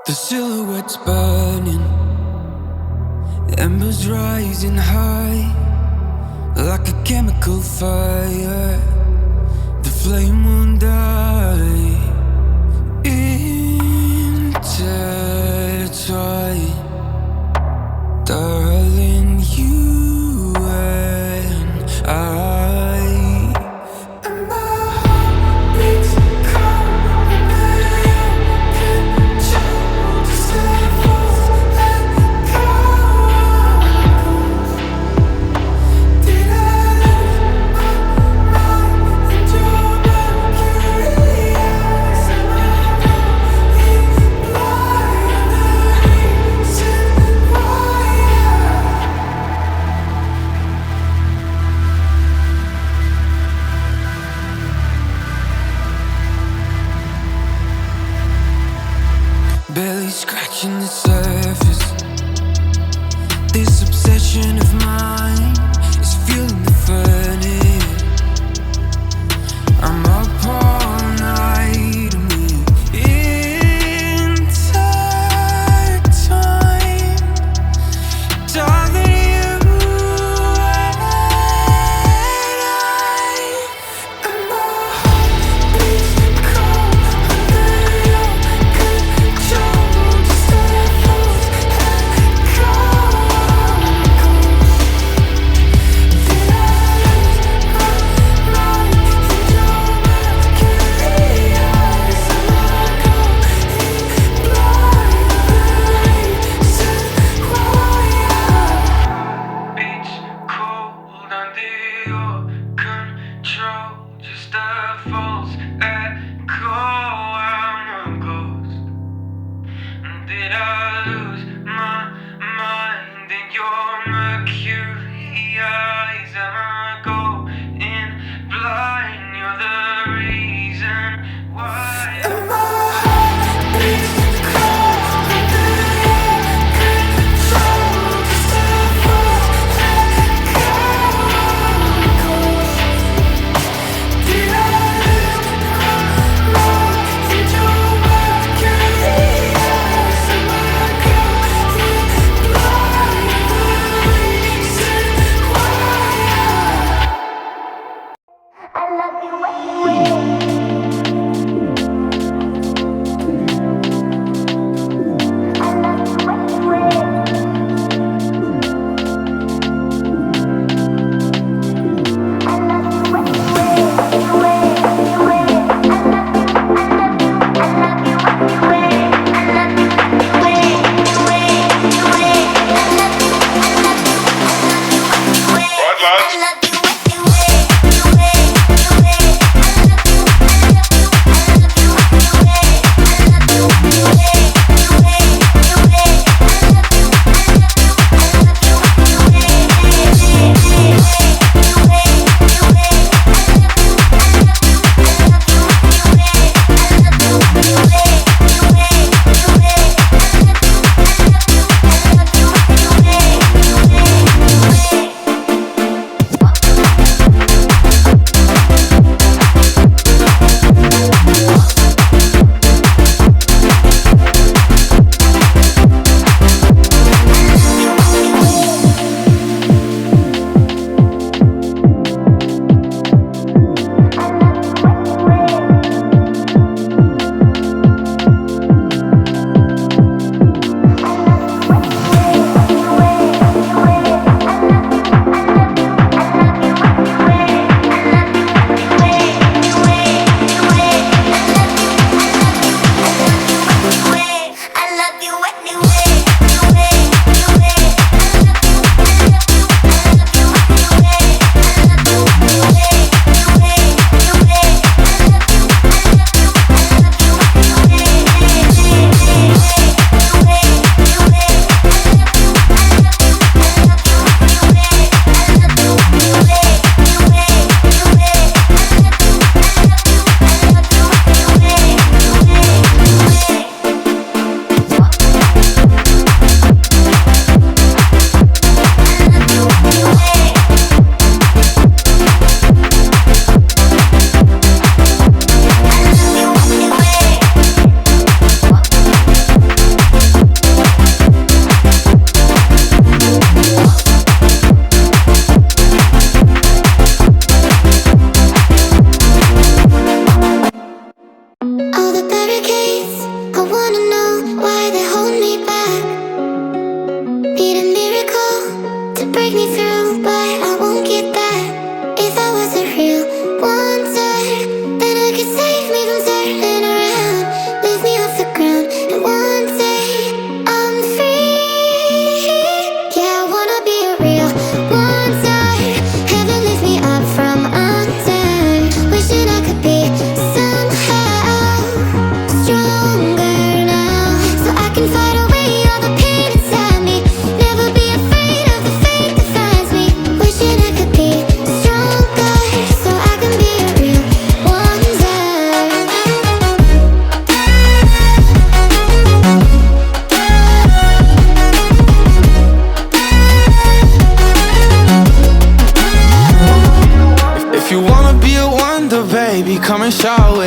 The silhouette's burning, embers rising high, like a chemical fire. The flame won't die. Intertwine, darling, you and I. Barely scratching the surface. This obsession of mine is fueling the furnace. I'm up all night and we're intertwined. Darling, you and I. And my heart beats cold under your control. Just let loose and go. Did I lose my mind in your mercury?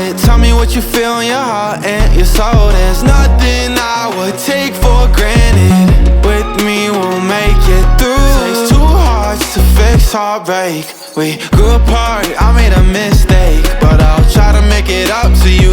it. Tell me what you feel in your heart and your soul. There's nothing I would take for granted. With me we'll make it through. Takes two hearts to fix heartbreak. We grew apart, I made a mistake, but I'll try to make it up to you